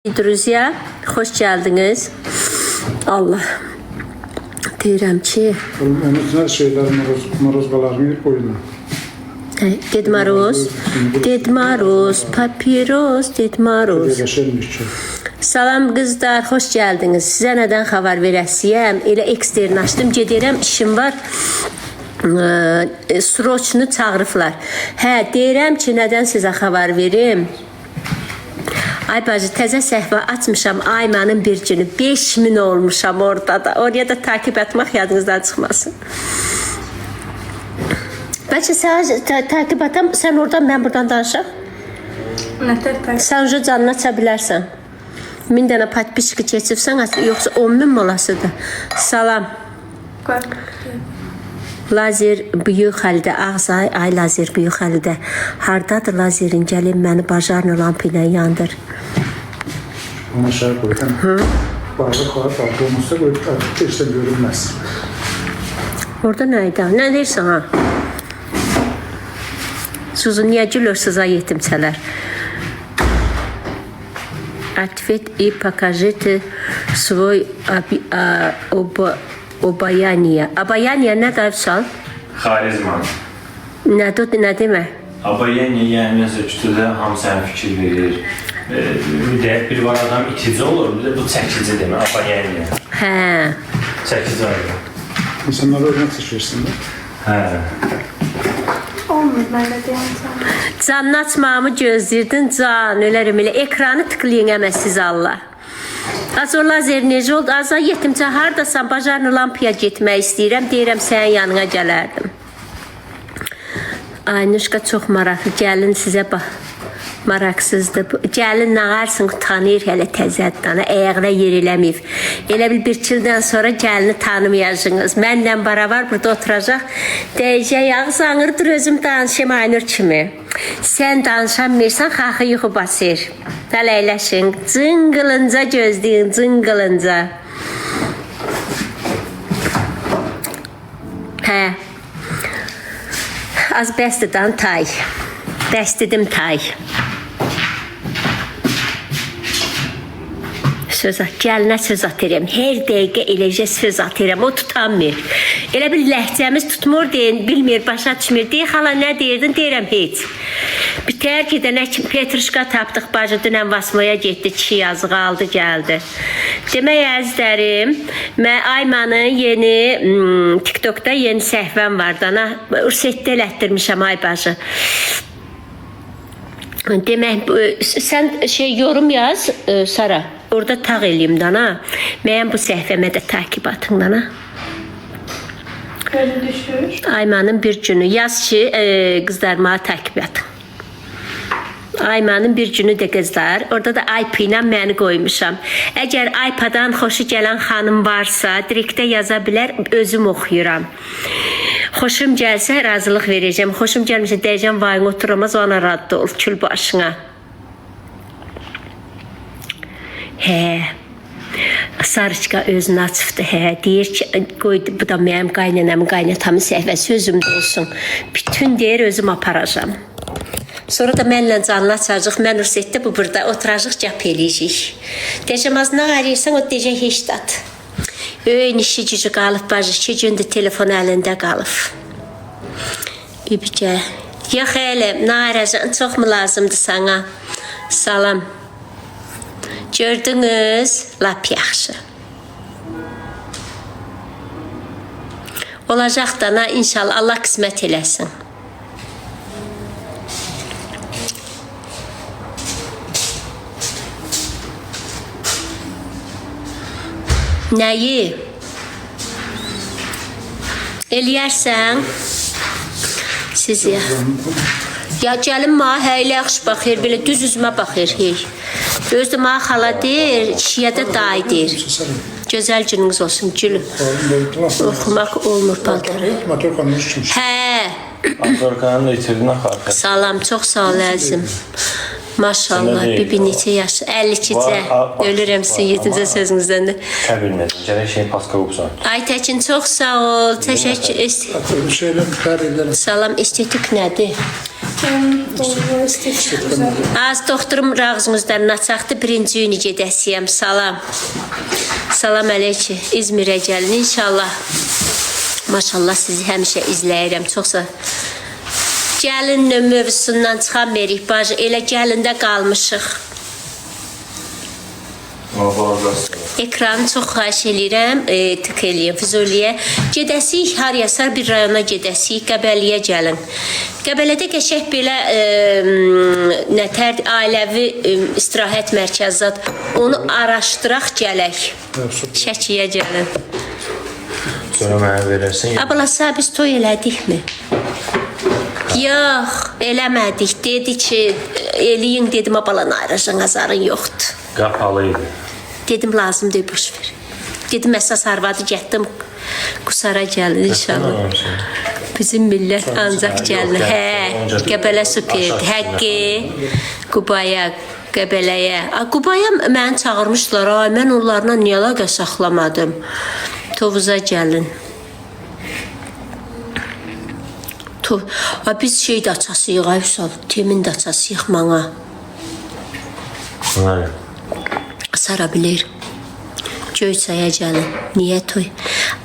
Друзья, hoş geldiniz. Allah. Deyirəm ki... Onun şeyler, morozgalarını oyna. Ded Maroz, papiros, Ded Maroz. Salam qızlar, hoş geldiniz. Sizə nədən xəbər verəsiyəm? Elə ekstern açdım, gedirəm, işim var. Sroçunu çağırıblar. Deyirəm ki, nədən sizə xəbər verim? Ay bacı, təzə səhvə açmışam Aymanın bir günü. 5000 olmuşam orada da. Oraya da takip etmək yadınızdan çıxmasın. Bəlkə sən takip etem, sən oradan, mən buradan danışam. Sən ucu canını aça bilərsən. 1000 dənə patpişki keçibsən, yoxsa 10.000 molasıdır. Salam. Lazer büyük halde ağzay, ay lazer büyük halde. Hardadır lazerin, gəlin məni bajarlı lampa ilə yandır. Ona şey koyalım. Bardak var, bardak olmazsa koyup işte görünmez. Orada neydi? Ne deyirsən ha? Suzun niyə gülürsünüz ay yetimçələr? Ответ и покажите свой обаяние. Обаяние nə deyirsən? Xarizma. Nə demək? Abayaniye yəni nəsə kütüdə hamısı fikir verir. Bir var adam itici olur, bir de bu çəkici demək, abayaniye. Çəkici ayrı. İnsanlara örnek seçiyorsun da. Olmur, mən də deyəmsən. Canını açmağımı gözləyirdin, can, ölərim elə. Ekranı tıklayın əməsiz Allah. Az o lazer necə oldu? Az yetimcə haradasan, bajarlı lampaya getmək istəyirəm, deyirəm sənin yanına gələrdim. Aynuşka çox maraqlı, gəlin sizə bax. Maraqsızdır. Gəlin nağarsın, tanıyır hələ təzəddən, əyəqlə yer eləməyib. Elə bir kildən sonra gəlini tanımayacaqsınız. Mənlə barabar burada oturacaq. Deyəcək, ağız anırdır, özüm danışım Aynur kimi. Sən danışamırsan, xaxı yuxu basır. Tələyləşin, cıngılınca gözləyin, cıngılınca. Az bəstidən tay. Bəstidim tay. Gəlinə söz atıram. Hər dəqiqə eləcə söz atıram. O tutanmır. Elə bir ləhcəmiz tutmur deyin, bilmir, başa düşmür. Deyir, xala nə deyirdin? Deyirəm, heç. Bir təhər ki, nə Petruşka tapdıq, bacı dünən Vasmoya getdi, kişi yazığı aldı, gəldi. Demək, əzlərim, mən Aymanın yeni, TikTokda yeni səhvəm var. Dana, ursetdə elətdirmişəm, ay bacı. Demək, sən yorum yaz, Sara. Orada tağ eləyim dana. Mən bu səhvəmə də takip atın dana. Gözü düşür. Aymanın bir günü. Yaz ki, qızlar mənə takip atın. Aymanın bir günü də qızlar. Orada da IP ilə məni qoymuşam. Əgər IP'dan xoşu gələn xanım varsa, direktə yaza bilər, özüm oxuyuram. Xoşum gəlsə, razılıq verəcəm. Xoşum gəlmişsə, deyəcəm, vayın oturamaz, ona rahat ol, kül başına. Sarıçqa özünü açıbdı, deyir ki, qoydu, bu da mənim qaynanamın, qaynatamın səhvəsi özümdə olsun. Bütün deyir, özüm aparacam. Sonra da mənlə canlı açacaq, mən ursetdə bu burada oturacaq, gəp eləyəcək. Deyəcəm, az nə arayırsan, o deyəcək, heç dat. Işi gücü qalıb, bacı, 2 gündür telefon əlində qalıb. Bibicə, yox elə, nə arayacaq, çox mu lazımdır sana? Salam. Gördünüz, lap yaxşı. Olacaq da, inşallah, Allah qismət eləsin. Nəyi? Eləyərsən? Siz ya. Ya gəlin mənə elə yaxşı baxır, belə düz üzümə baxır. Özdə mənə xala deyir, kişiyə də dayı deyir. Gözəl gününüz olsun, gülüm. Oxumaq olmur paltarı. Motorkanın da itirdin axı. Salam, çox sağ ol əzim. Maşallah, Sənə bibi deyil, neçə yaş? 52-cə. Var, Ölürəm sizin 7-cə amma- sözünüzdən də. Bilmədim. Gərək şey paska qopsan. Aytəkin, çox sağ ol. Təşəkkür. Bir şeyler mükarr ederim. Salam, estetik nədir? Doğru estetik güzel. Az doktorum ağzınızdan naçaqdı, birinci günü gedəsiyəm. Salam. Salam əleyki. İzmirə gəlin inşallah. Maşallah sizi həmişə izləyirəm. Çox sağ. Gəlin mövzusundan çıxamayırıq bacı. Elə gəlində qalmışıq. Ekranı çox xahiş eləyirəm, tık eləyəm Füzuliyə. Gedəsik, har yasar bir rayona gedəsik, Qəbəliyə gəlin. Qəbələdə qəşək belə nətər ailəvi istirahət mərkəzi zad, onu araşdıraq gələk. Şəkiyə gəlin. Sonra mənə verərsən. Ablasa biz toy elədikmi? Yox, eləmədik. Dedi ki, eləyin dedim, abalan ayrıcan azarın yoxdur. Qapalı idi. Dedim lazım deyil, boş ver. Dedim əsas arvadı getdim, qusara gəlin inşallah. Bizim millət ancaq gəlin. Hə, Qəbələ superdi. Həqqi, Qubaya, Qəbələyə. Qubaya məni çağırmışlar. Ay, mən onlarla niyə əlaqə saxlamadım? Tovuza gəlin. Biz şey də açasıyıq, ay Hüsal. Temin də açasıyıq mənə. Bunlar Sara bilir. Göyçaya gəlin. Niyə toy?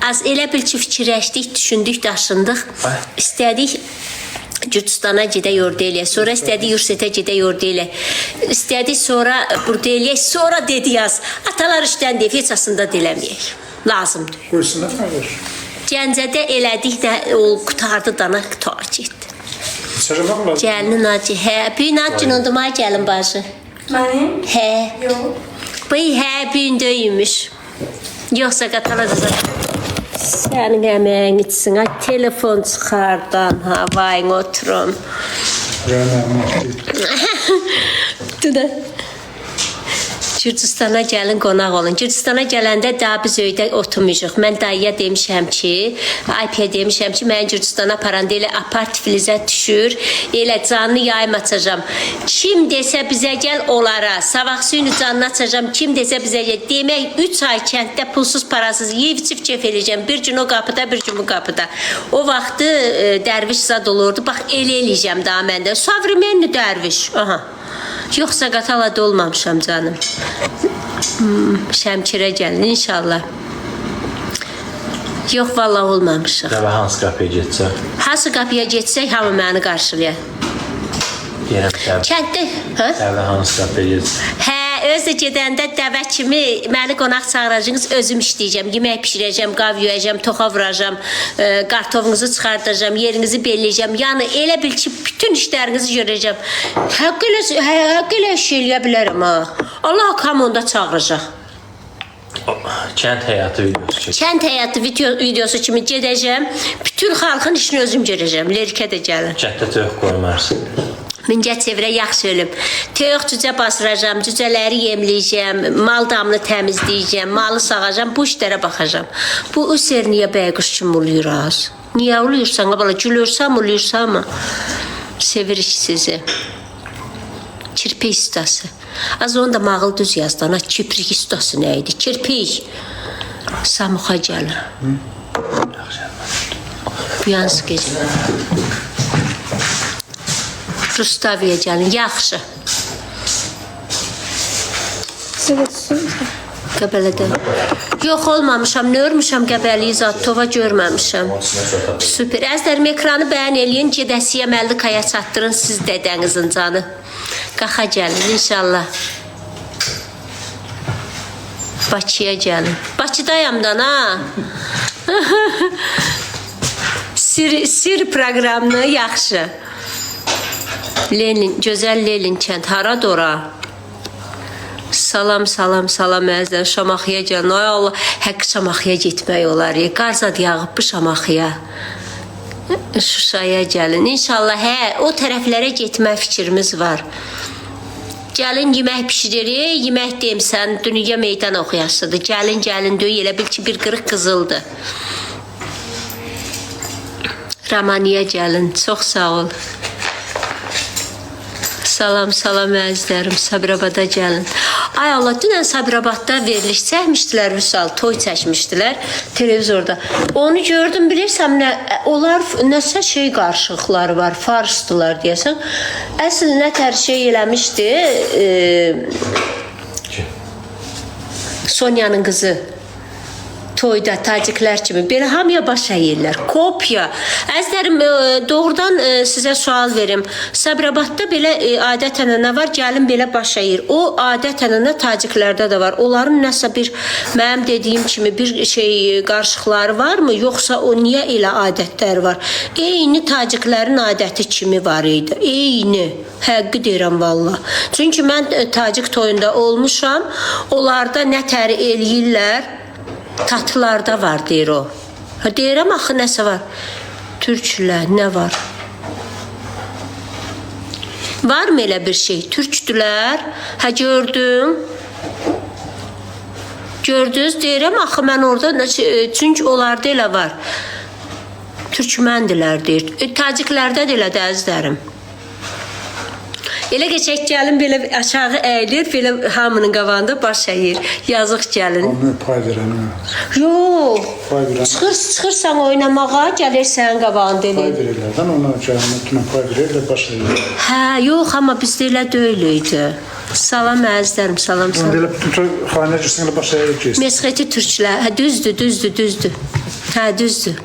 Az elə bil ki, fikirləşdik, düşündük, daşındıq. İstədik Gürcistana gedək orada eləyək. Sonra istədik Yursətə gedək orada eləyək. İstədik sonra burada eləyək. Sonra dedi yaz. Atalar işdən deyib, heç aslında deləməyək. Lazımdır. Buyursunlar. Hayır. Gəncədə elədik də o qutardı dana qutar getdi. Çağırmak lazım. Gəlin acı. Hə, büyün acın onduma gəlin bacı. Benim? Hə. Yok. Bıy hə büyün döyümüş. Yoxsa qataladacaq. Sənin əməyin içsin. Ay, telefon çıxardan havayın oturum. Duda. Gürcistana gəlin, qonaq olun. Gürcistana gələndə daha biz öydə oturmuşuq. Mən dayıya demişəm ki, Aypiyə demişəm ki, mən Gürcistana aparanda elə apar tiflizə düşür, elə canlı yayım açacam. Kim desə bizə gəl onlara, sabah suyunu canlı açacam, kim desə bizə gəl. Demək 3 ay kənddə pulsuz parasız yeyib içib kef eləyəcəm. Bir gün o qapıda, bir gün bu qapıda. O vaxtı dərviş zad olurdu. Bax, elə eləyəcəm daha məndə. Savrimenli dərviş. Aha. Yoxsa qatalada olmamışam canım. Şəmkirə gəlin inşallah. Yox, vallahi olmamışıq. Dəvə hansı qapıya getsək? Hansı qapıya getsək, hamı məni qarşılayar. Deyirəm, Kənddə, hə? dəvə hansı qapıya getsək? Hə, özü gedəndə dəvə kimi məni qonaq çağıracağınız, özüm işləyəcəm, yemək pişirəcəm, qav yuyacam, toxa vuracam, qartovunuzu çıxardacam, yerinizi belləyəcəm. Yəni elə bil ki, bütün işlərinizi görəcəm. Haqq elə iş eləyə bilərəm ha. Allah kamonda çağıracaq. Kənd həyatı videosu çək. Kənd həyatı videosu kimi gedəcəm, bütün xalqın işini özüm görəcəm. Lerikə də gəlin. Kənddə töyük qoymarsın. Mingə çevrə yaxşı ölüm. Toyuq cücə basıracam, cücələri yemləyəcəm, mal damını təmizləyəcəm, malı sağacam, bu işlərə baxacam. Bu üser niyə bəyquş kimi oluyor az? Niyə oluyorsan? Bala gülürsəm, oluyorsan mı? Sevirik sizi. Kirpik ustası. Az onu da mağıl düz yazdı. Ana, kiprik ustası nə idi? Kirpik. Samuxa gəlin. Bu yansı gecə. Rustaviyə gəlin, yaxşı. Qəbələdə. Yox, olmamışam, nə örmüşəm Qəbəliyi Zattova görməmişəm. Süper. Əzlərim, ekranı bəyən eləyin, gedəsiyə Məldikaya çatdırın siz dədənizin canı. Qaxa gəlin, inşallah. Bakıya gəlin. Bakıdayamdan, ha? Sir proqramını yaxşı. Lenin, gözəl Lenin kənd, haradır ora? Salam, salam, salam əzlər, Şamaxıya gəlin. Ay Allah, həqqi Şamaxıya getmək olar. Qarzad yağıb bu Şamaxıya. Şuşaya gəlin. İnşallah, hə, o tərəflərə getmək fikrimiz var. Gəlin, yemək pişiririk, yemək deyimsən, dünya meydan oxuyasıdır. Gəlin, gəlin, döy, elə bil ki, bir qırıq qızıldır. Ramaniya gəlin, çox sağ ol. Salam, salam əzizlərim, Sabirabada gəlin. Ay Allah, dünən Sabirabadda veriliş çəkmişdilər, Vüsal, toy çəkmişdilər televizorda. Onu gördüm, bilirsəm, onlar nəsə şey qarışıqları var, farsdılar deyəsən. Əsl nə tər şey eləmişdi, Sonyanın qızı. Toyda taciklər kimi belə hamıya baş əyirlər. Kopya. Əzizlərim, doğrudan sizə sual verim. Sabirabadda belə adət-ənənə var, gəlin belə baş əyir. O adət-ənənə taciklərdə də var. Onların nəsə bir, mənim dediyim kimi bir şey qarışıqları varmı? Yoxsa o niyə elə adətlər var? Eyni taciklərin adəti kimi var idi. Eyni. Həqqi deyirəm valla. Çünki mən tacik toyunda olmuşam. Onlarda nə təri eləyirlər? Tatlılarda var deyir o. Deyirəm axı nəsə var. Türklər nə var? Var mı elə bir şey? Türkdülər. Hə gördüm. Gördünüz deyirəm axı mən orada çünki onlarda elə var. Türkməndilər deyir. Taciklərdə də elə də əzizlərim. Elə geçək gəlin belə aşağı əyilir, belə hamının qabağında baş əyir. Yazıq gəlin. Onu pay verən. Yox. Pay verən. Çıxırsan oynamağa, gəlirsən qabağında elə. Pay verirlərdən ona cəhənnətlə pay verirlər, baş verirlər. Hə, yox, amma bizdə elə deyil idi. Salam əzizlərim, salam, salam. Elə bütün xanə girsin, elə baş əyir ki. Mesxeti türklər, hə, düzdür. Hə, düzdür.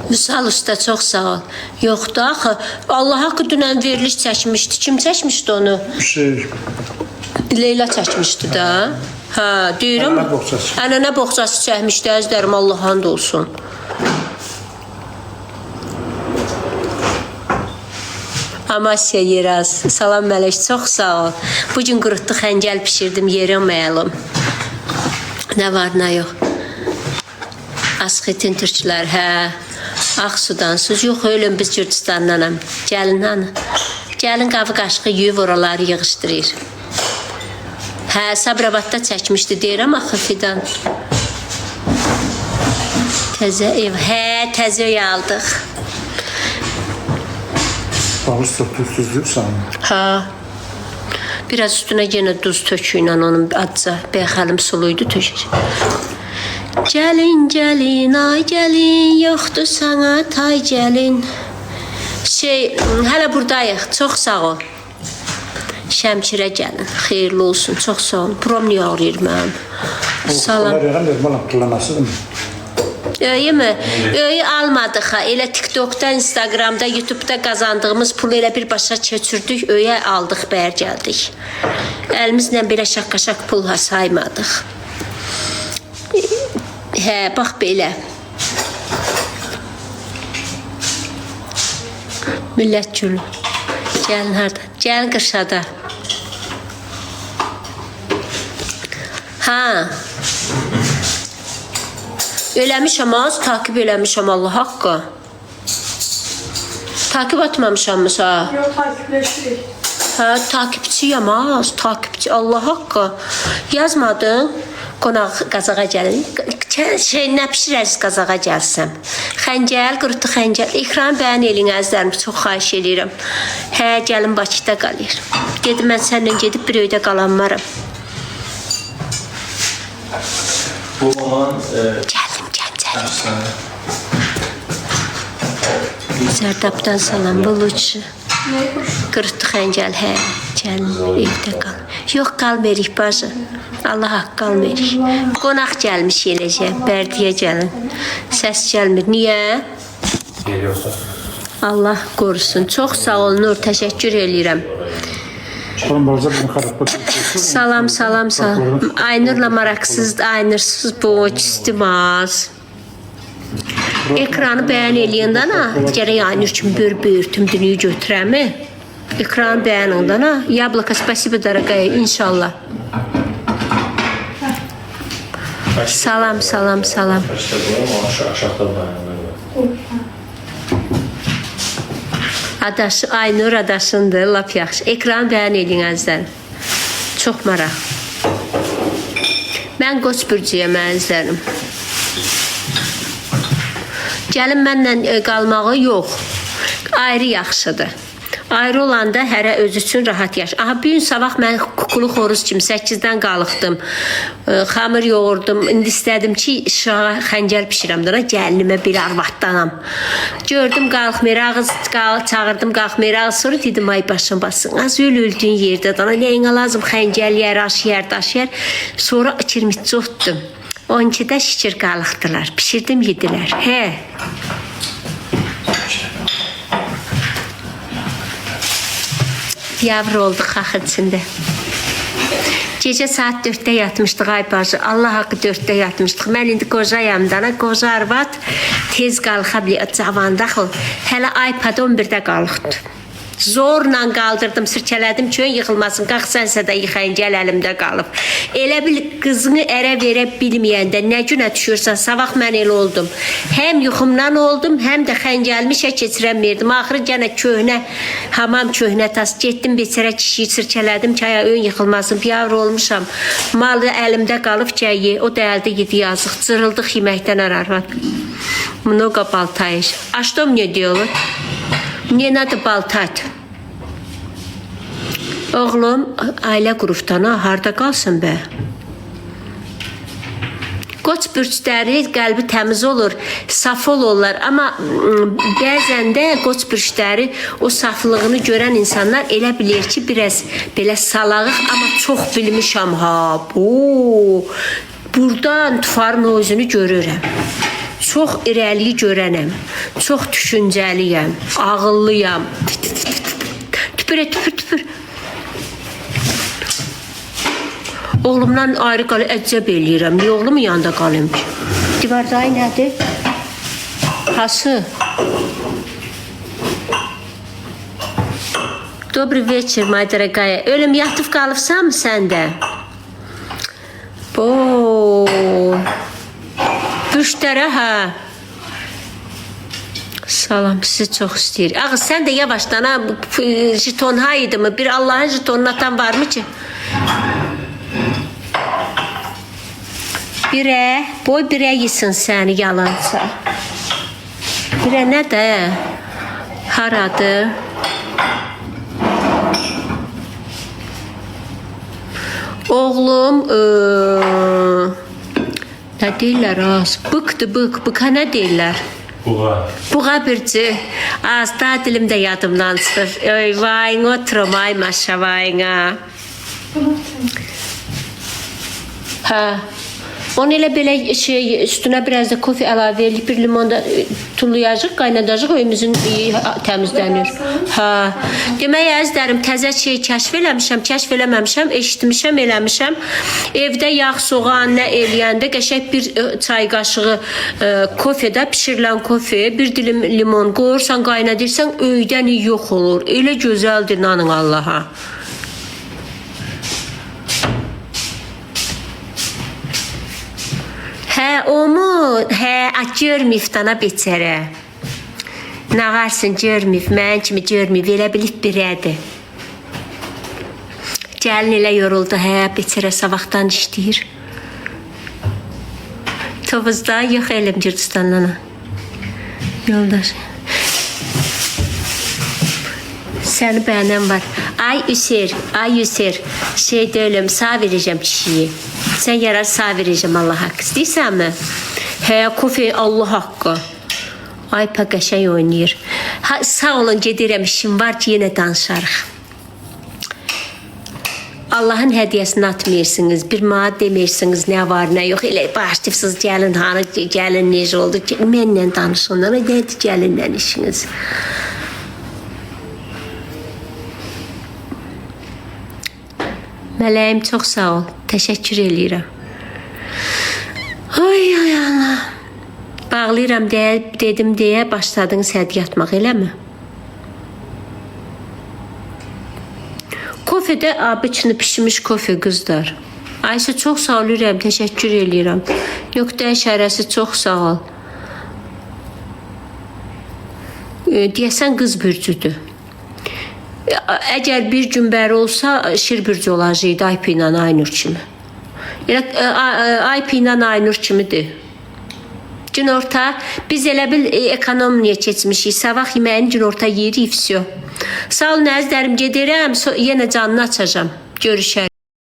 Vüsal usta çox sağ ol. Yoxdur axı, Allah haqqı dünən veriliş çəkmişdi. Kim çəkmişdi onu? Şey. Leyla çəkmişdi də. Hə, deyirəm. Ənənə boğçası. Ənənə boğçası çəkmişdi, əzizlərim, Allah hamd olsun. Amasya Yeraz, salam Mələk, çox sağ ol. Bugün qurutdu xəncəl pişirdim, yerim məlum. Nə var, nə yox. Asxetin türklər, hə. Ağsudan, siz yox, ölüm biz Gürcistandanam. Gəlin hanı. Gəlin qavı qaşığı yuyub oraları yığışdırır. Hə, Sabirabadda çəkmişdi, deyirəm axı Fidan. Təzə ev, hə, təzə ev aldıq. Bağız çox tuzsuzdur sanırım. Ha. Biraz üstünə yenə duz töküylə onun adca, bəyxəlim suluydu tökür. Gəlin, gəlin, ay gəlin, yoxdur sana tay gəlin. Hələ buradayıq, çox sağ ol. Şəmkirə gəlin, xeyirli olsun, çox sağ ol. Buram niyə ağrıyır mənim? Salam. Onlar yəqəm dedim, olam, kullanasıdır mı? Öyle mi? Öyle almadık ha. Elə TikTok'da, Instagram'da, YouTube'da qazandığımız pulu elə bir başa keçirdük. Öyle aldıq, bər gəldik. Əlimizlə belə şaqqa-şaq pul saymadıq. Hə, bax belə. Millət gülü. Gəlin harada? Gəlin qırşada. Ha. Eləmişəm az, takip eləmişəm Allah haqqı. Takip atmamışam mısa? Yok takipleştik. Hə, takipçiyəm az, takipçi Allah haqqı. Yazmadın? Qonaq qazağa gəlin. Nə pişirərsiniz qazağa gəlsəm? Xəncəl, qurutu xəncəl. Ekran bəyən elin əzlərim, çox xahiş edirəm. Hə, gəlin Bakıda qalır. Gedim, mən səndən gedib bir öydə qalanmaram. Bu olan... Gəldim, gəncəlim. Sərdabdan salam, bulucu. Qırıtdı xəncəl, hə, gəlin, evdə qal. Yox, qalmırıq, bacı. Allah haqq qalmırıq. Qonaq gəlmiş eləcə, Bərdiyə gəlin. Səs gəlmir, niyə? Geliyorsa. Allah qorusun. Çox sağ ol, Nur, təşəkkür eləyirəm. Salam, salam, salam. Aynurla maraqsızdır, Aynursuz bu, küstümaz. Ekranı bəyən eləyəndən ha, gərək Aynur kimi böyürtüm dünyayı götürəmi? Ekranı bəyən ondan ha. Yablaka, spasibo, daragaya, inşallah. Salam, salam, salam. Adaşı, Aynur adaşındır, lap yaxşı. Ekranı bəyən eləyin əzizlərim. Çox maraq. Mən Qoç bürcüyəm əzizlərim. Gəlin mənlə qalmağı yox. Ayrı yaxşıdır. Ayrı olanda hərə öz üçün rahat yaş. Aha, bu gün sabah mən kukulu xoruz kimi 8-dən qalıqdım. Xamır yoğurdum. İndi istədim ki, şaha xəncər pişirəm. Dana gəlinimə bir arvaddanam. Gördüm qalxmır, ağız çağırdım qalxmır. Ağız sonra dedim ay başım basın. Az öldüyün yerdə dana nəyinə lazım xəncər yer, aş yer, daş yer. Sonra kirmitçi otdum. 12-də şükür qalıqdılar. Pişirdim, yedilər. Hə. Yavru olduq xax içində. Gecə saat 4-də yatmışdıq ay bacı. Allah haqqı 4-də yatmışdıq. Mən indi qocayam dana. Qoca arvad tez qalxa bilir. Cavandaxıl. Hələ iPad 11-də qalıqdı. Zorla qaldırdım, sirkələdim ki, yıxılmasın. Qalx sənsə də yıxayın, gəl əlimdə qalıb. Elə bil qızını ərə verə bilməyəndə nə günə düşürsən, sabah mən elə oldum. Həm yuxumdan oldum, həm də xəncəlmi işə keçirəmirdim. Axırı gənə köhnə, hamam köhnə tas. Getdim beçərə kişiyi sirkələdim ki, ön yıxılmasın. Yavru olmuşam. Malı əlimdə qalıb gəyi. O dəldi yedi yazıq. Cırıldıq yeməkdən ararvad. Mnogo baltayış. A что мне делать? Мне надо болтать. Oğlum, ailə qrupdana harda qalsın bə? Qoç bürçləri qəlbi təmiz olur, saf olurlar. Amma bəzən də qoç bürçləri o saflığını görən insanlar elə bilir ki, biraz belə salağıq, amma çox bilmişəm ha. Buradan tufarın özünü görürəm. Çox irəliyi görənəm, çox düşüncəliyəm, ağıllıyam. Tüpür. Oğlumdan ayrı qalıb əcəb eləyirəm. Niyə oğlumun yanında qalım ki? Divardayı nədir? Hası? Добрый вечер, моя дорогая. Ölüm yatıb qalıbsan mı sən də? Büştərə, hə. Salam, sizi çox istəyir. Ağız, sən də yavaşdan, ha, jiton haydı mı? Bir Allahın jitonunu atan var mı ki? Birə, boy birə yesin səni yalansa. Birə nə də? Haradır? Oğlum, nə deyirlər az? Bıqdır. Bıqa nə deyirlər? Buğa. Buğa birci. Az da dilimdə yadımdan çıxır. Oy vay, oturum ay maşa vayına. Hə. Onu elə belə üstünə biraz da kofe əlavə edib bir limonda tullayacaq, qaynadacaq, oyumuzun təmizlənir. Hə. Demək əzizlərim, təzə şey kəşf eləməmişəm, eşitmişəm, eləmişəm. Evdə yağ, soğan, nə eləyəndə qəşək bir çay qaşığı kofedə, pişirilən kofe, bir dilim limon qoyursan, qaynadırsan, öydən yox olur. Elə gözəldir, nanın Allaha. Hə, o mu? Hə, görməyib dana beçərə. Nə varsın, görməyib, mən kimi görməyib, elə bilib birədir. Gəlin elə yoruldu, hə, beçərə savaqdan işləyir. Tovuzda yox elim Gürcistandan. Yoldaş. Səni bəyənən var. Ay Üser, şey deyiləm, sağ verəcəm kişiyi. Sən yarar sağ verəcəm Allah haqqı. İstəyirsənmi? Hə, kofe Allah haqqı. Ay, qəşəng oynayır. Ha, sağ olun, gedirəm, işim var ki, yenə danışarıq. Allahın hədiyəsini atmayırsınız, bir manat demirsiniz, nə var, nə yox. Elə başlayırsınız, gəlin necə oldu ki, mənlə danışın, nədir gəlinlə işiniz? Mələyim, çox sağ ol. Təşəkkür eləyirəm. Ay Allah. Bağlayıram dedim deyə başladınız hədiyyə atmaq, eləmi? Kofedə abıçını pişmiş kofe qızlar. Ayşə, çox sağ olurəm, təşəkkür eləyirəm. Yoxda şərəsi, çox sağ ol. Deyəsən qız bürcüdür. Əgər bir gün bəri olsa, şir bürcü olacaqdı Aypı ilə Aynur kimi. Aypı ilə Aynur kimidir. Günorta, biz elə bil ekonomiyə keçmişik. Sabah yeməyin günorta yeyirik, vəsiyo. Sağ olun əzizlərim, gedirəm. Yenə canını açacağam. Görüşərik.